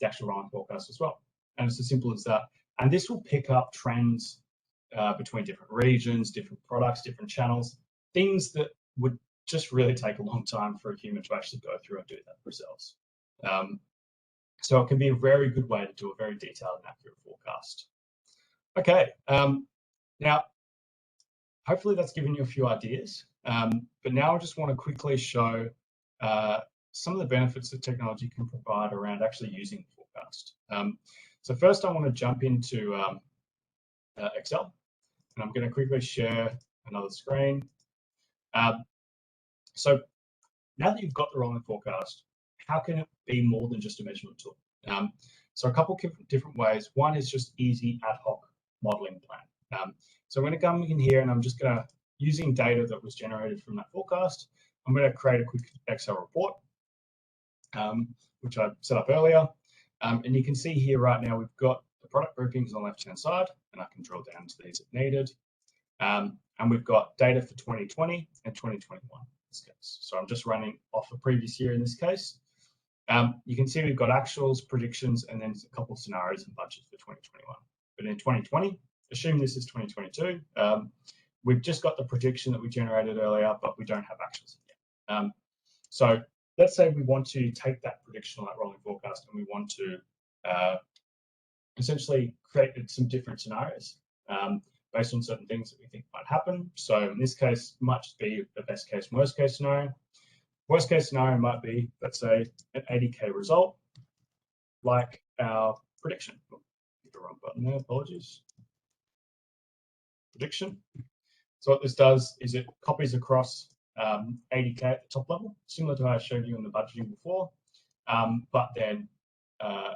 actual rolling forecast as well. And it's as simple as that. And this will pick up trends between different regions, different products, different channels, things that would just really take a long time for a human to actually go through and do that themselves. So it can be a very good way to do a very detailed and accurate forecast. Okay, now hopefully that's given you a few ideas, but now I just want to quickly show some of the benefits that technology can provide around actually using the forecast. So first I want to jump into Excel, and I'm going to quickly share another screen. So now that you've got the rolling forecast, how can it be more than just a measurement tool? So a couple of different ways. One is just easy ad hoc modeling plan. So I'm going to come in here and I'm just going to, using data that was generated from that forecast, I'm going to create a quick Excel report, which I set up earlier. And you can see here right now, we've got the product groupings on the left-hand side, and I can drill down to these if needed. And we've got data for 2020 and 2021 in this case. So I'm just running off a previous year in this case. You can see we've got actuals, predictions, and then a couple of scenarios and budgets for 2021. But in 2020, assume this is 2022, we've just got the prediction that we generated earlier, but we don't have actuals yet. So let's say we want to take that prediction on that rolling forecast and we want to essentially create some different scenarios based on certain things that we think might happen. So in this case, might just be the best case, worst case scenario. Worst case scenario might be, let's say, an 80K result, like our prediction. Oh, hit the wrong button there, apologies. Prediction. So what this does is it copies across 80K at the top level, similar to how I showed you in the budgeting before, but then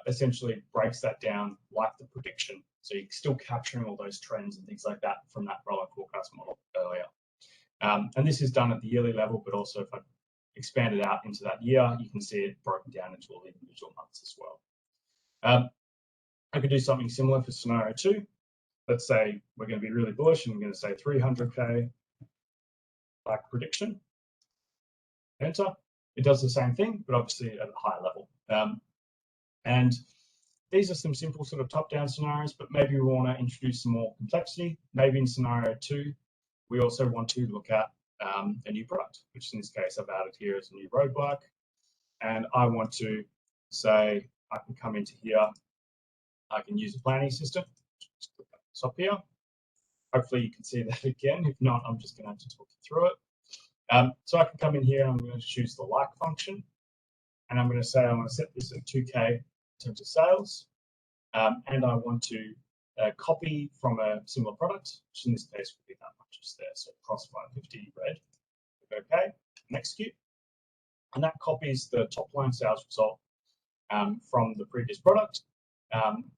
essentially breaks that down like the prediction. So you're still capturing all those trends and things like that from that rolling forecast model earlier. And this is done at the yearly level, but also if I expand it out into that year, you can see it broken down into all the individual months as well. I could do something similar for scenario 2. Let's say we're going to be really bullish and we're going to say 300K like prediction. Enter. It does the same thing, but obviously at a higher level. And these are some simple sort of top-down scenarios, but maybe we want to introduce some more complexity. Maybe in scenario 2, we also want to look at a new product, which in this case I've added here as a new road bike. And I want to say I can come into here, I can use a planning system. Just click up the top here. Hopefully you can see that again. If not, I'm just going to have to talk you through it. So I can come in here and I'm going to choose the like function. And I'm going to say I want to set this at 2K in terms of sales. And I want to copy from a similar product, which in this case would be that much just there. So cross 550 red. Click OK and execute. And that copies the top line sales result from the previous product,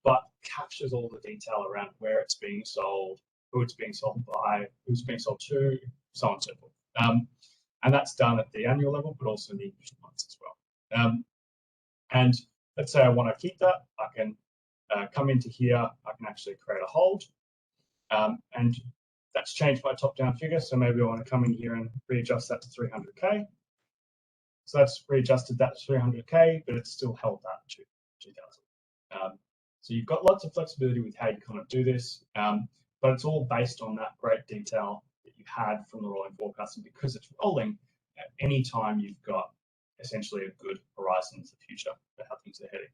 but captures all the detail around where it's being sold, who it's being sold by, who's being sold to, so on and so forth. And that's done at the annual level, but also in the individual months as well. And let's say I want to keep that, I can come into here, I can actually create a hold, and that's changed my top-down figure. So maybe I want to come in here and readjust that to 300K. So that's readjusted that to 300K, but it's still held that to 2,000. So you've got lots of flexibility with how you kind of do this, but it's all based on that great detail that you had from the rolling forecast. And because it's rolling, at any time you've got essentially a good horizon into the future for how things are heading.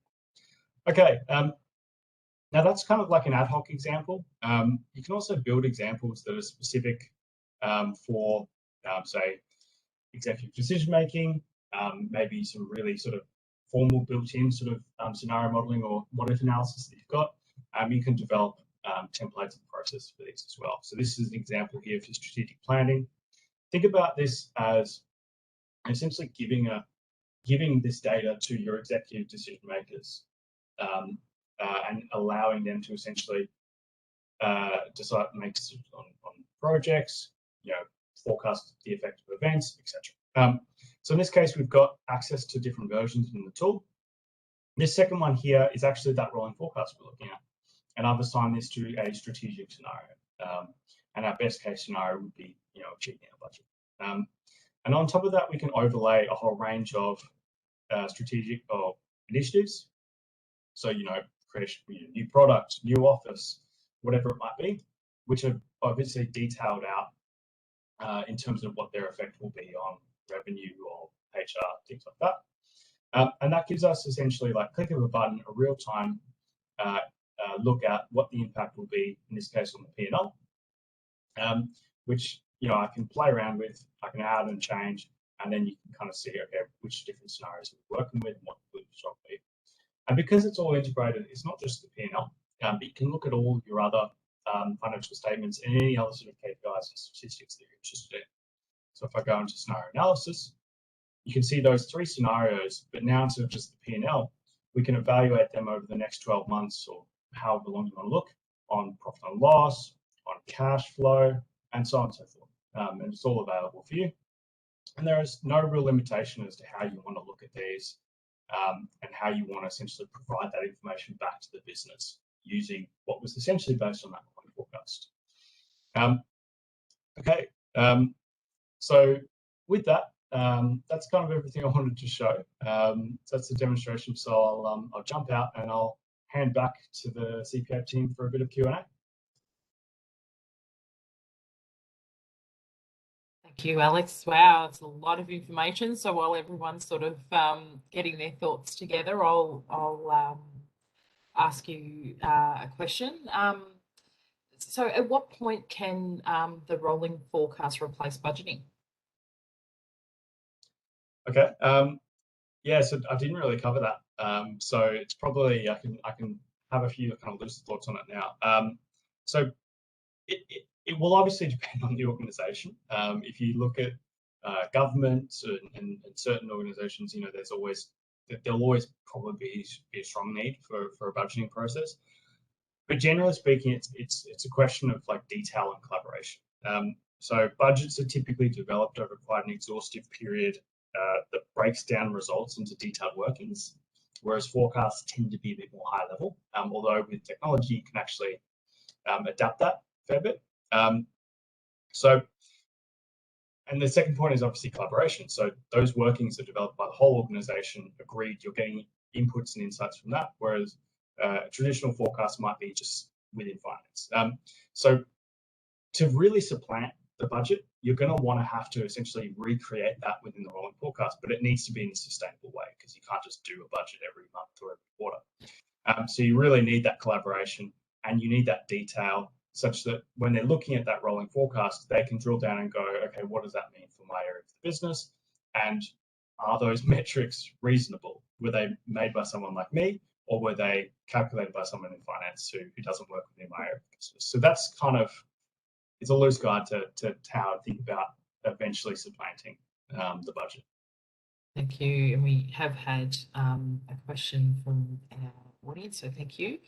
Okay, now that's kind of like an ad hoc example. You can also build examples that are specific for, say, executive decision making, maybe some really sort of formal built-in sort of scenario modeling or what-if analysis that you've got. You can develop templates and process for these as well. So this is an example here for strategic planning. Think about this as essentially giving this data to your executive decision makers and allowing them to essentially decide make decisions on projects, forecast the effect of events, etc. So in this case, we've got access to different versions in the tool. This second one here is actually that rolling forecast we're looking at, and I've assigned this to a strategic scenario. And our best case scenario would be, achieving our budget. And on top of that, we can overlay a whole range of strategic initiatives. So, creation, new product, new office, whatever it might be, which are obviously detailed out in terms of what their effect will be on revenue or HR, things like that. And that gives us essentially, like, click of a button, a real-time look at what the impact will be, in this case on the P&L, which I can play around with, I can add and change, and then you can kind of see, okay, which different scenarios we're working with and what the job be. And because it's all integrated, it's not just the P&L, but you can look at all your other financial statements and any other sort of KPIs and statistics that you're interested in. So if I go into scenario analysis, you can see those 3 scenarios, but now instead of just the P&L, we can evaluate them over the next 12 months or however long you want to look on profit and loss, on cash flow, and so on and so forth. And it's all available for you. And there is no real limitation as to how you want to look at these and how you want to essentially provide that information back to the business using what was essentially based on that rolling forecast. Okay, so with that, that's kind of everything I wanted to show. So that's the demonstration. So I'll jump out and I'll hand back to the CPA team for a bit of Q&A. Thank you, Alex. Wow, it's a lot of information. So while everyone's sort of getting their thoughts together, I'll ask you a question. So at what point can the rolling forecast replace budgeting? Okay. Yeah, so I didn't really cover that. So it's probably, I can have a few kind of loose thoughts on it now. So it will obviously depend on the organization. If you look at governments and certain organizations, there'll always probably be a strong need for a budgeting process. But generally speaking, it's a question of like detail and collaboration. So budgets are typically developed over quite an exhaustive period that breaks down results into detailed workings, whereas forecasts tend to be a bit more high level. Although with technology, you can actually adapt that a fair bit. And the second point is obviously collaboration. So those workings are developed by the whole organization, agreed, you're getting inputs and insights from that, whereas a traditional forecast might be just within finance. So to really supplant the budget, you're going to want to have to essentially recreate that within the rolling forecast, but it needs to be in a sustainable way because you can't just do a budget every month or every quarter. So you really need that collaboration and you need that detail such that when they're looking at that rolling forecast, they can drill down and go, okay, what does that mean for my area of the business? And are those metrics reasonable? Were they made by someone like me, or were they calculated by someone in finance who doesn't work within my area of business? So that's kind of, it's a loose guide to how I think about eventually supplanting the budget. Thank you. And we have had a question from our audience, so thank you.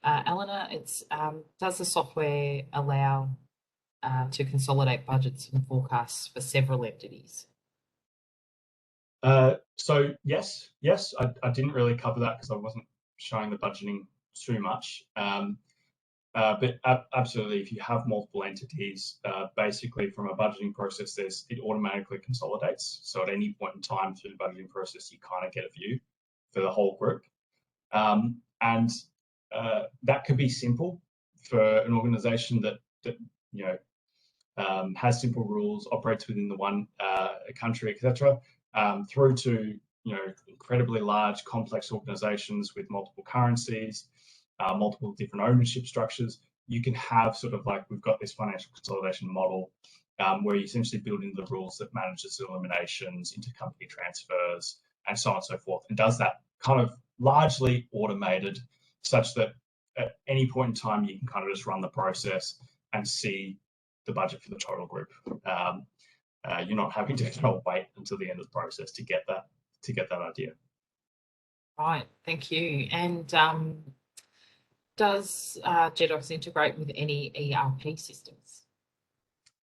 Eleanor, it's does the software allow to consolidate budgets and forecasts for several entities? So yes, I didn't really cover that because I wasn't showing the budgeting too much. But absolutely, if you have multiple entities, basically from a budgeting process, it automatically consolidates. So at any point in time through the budgeting process, you kind of get a view for the whole group. And that could be simple for an organization that has simple rules, operates within the one country, etc., through to incredibly large, complex organizations with multiple currencies, multiple different ownership structures. You can have sort of like, we've got this financial consolidation model where you essentially build in the rules that manages eliminations, intercompany transfers, and so on and so forth, and does that kind of largely automated, such that at any point in time you can kind of just run the process and see the budget for the total group. You're not having to wait until the end of the process to get that idea. Right, thank you. And does Jedox integrate with any ERP systems?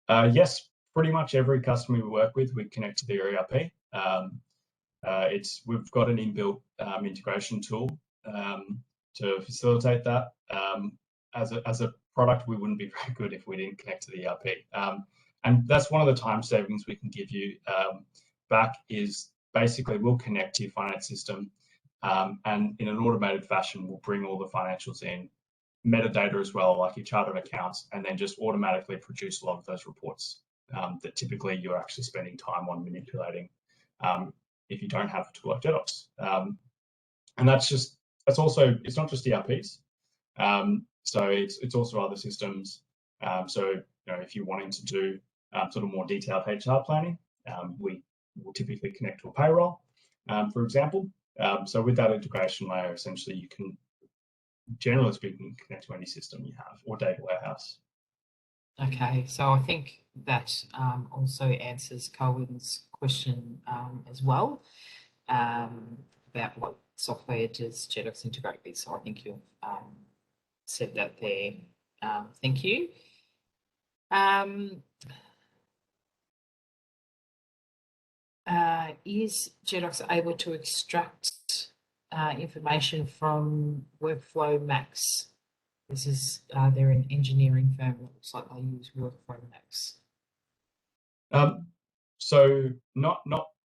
Yes, pretty much every customer we work with, we connect to their ERP. We've got an inbuilt integration tool to facilitate that. As a product, we wouldn't be very good if we didn't connect to the ERP. And that's one of the time savings we can give you back, is basically we'll connect to your finance system, and in an automated fashion, we'll bring all the financials in, metadata as well, like your chart of accounts, and then just automatically produce a lot of those reports that typically you're actually spending time on manipulating if you don't have a tool like Jedox. And it's not just ERPs. So it's also other systems. So if you're wanting to do sort of more detailed HR planning, we will typically connect to a payroll, for example. So with that integration layer, essentially you can, generally speaking, connect to any system you have or data warehouse. Okay, so I think that also answers Colwyn's question as well, about what software does Jedox integrate with. So I think you've said that there. Thank you. Is Jedox able to extract information from Workflow Max? This is, they're an engineering firm. It looks like they use Workflow Max. So not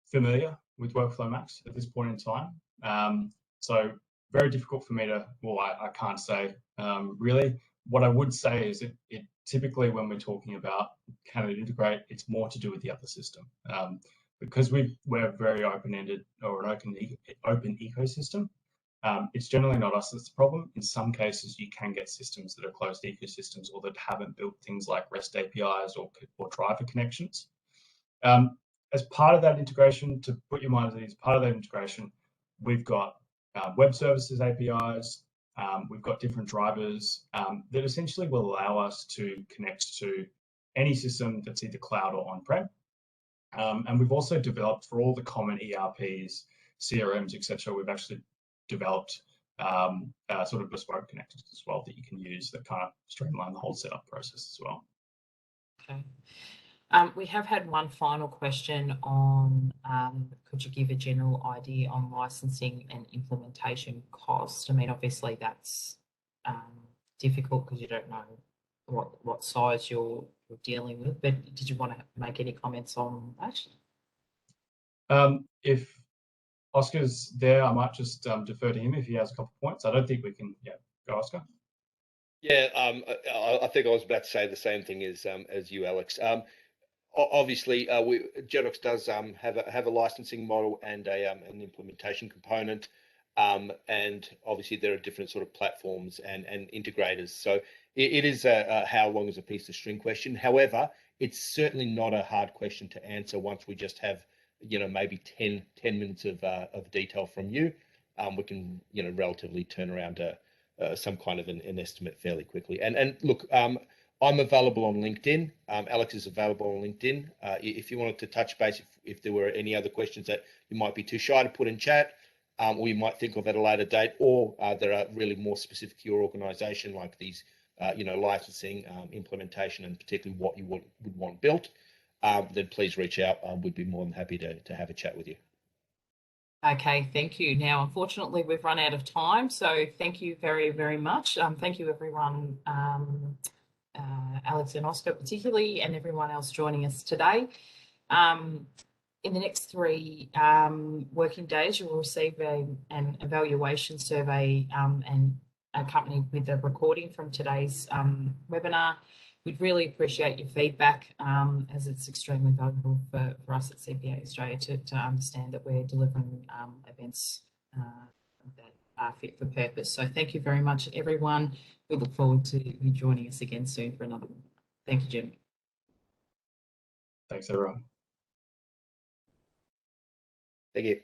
familiar with Workflow Max at this point in time. So very difficult for me to, well, I can't say really. What I would say is it typically, when we're talking about can it integrate, it's more to do with the other system. Because we're very open-ended, or an open ecosystem, it's generally not us that's the problem. In some cases, you can get systems that are closed ecosystems or that haven't built things like REST APIs or driver connections. As part of that integration, to put your mind at ease, part of that integration, we've got web services APIs, we've got different drivers that essentially will allow us to connect to any system that's either cloud or on-prem. And we've also developed, for all the common ERPs, CRMs, etc., we've actually developed sort of bespoke connectors as well that you can use that kind of streamline the whole setup process as well. Okay. We have had one final question on, could you give a general idea on licensing and implementation cost? I mean, obviously that's difficult because you don't know what size you're dealing with, but did you want to make any comments on that? If Oscar's there, I might just defer to him if he has a couple of points. I don't think we can. Yeah, go Oscar. Yeah, I think I was about to say the same thing as you, Alex. Obviously, Jedox does have a licensing model and an implementation component, and obviously there are different sort of platforms and integrators. So it is a how long is a piece of string question. However, it's certainly not a hard question to answer once we just have maybe 10 minutes of detail from you. We can relatively turn around some kind of an estimate fairly quickly. And look, I'm available on LinkedIn. Alex is available on LinkedIn. If you wanted to touch base, if there were any other questions that you might be too shy to put in chat, or you might think of at a later date, or there are really more specific to your organisation, like these, licensing, implementation, and particularly what you would want built, then please reach out. We'd be more than happy to have a chat with you. Okay, thank you. Now, unfortunately, we've run out of time, so thank you very, very much. Thank you, everyone, Alex and Oscar particularly, and everyone else joining us today. In the next 3 working days, you will receive an evaluation survey and accompanied with a recording from today's webinar. We'd really appreciate your feedback as it's extremely valuable for us at CPA Australia to understand that we're delivering events that are fit for purpose. So thank you very much, everyone. We look forward to you joining us again soon for another one. Thank you, Jim. Thanks, everyone. Thank you.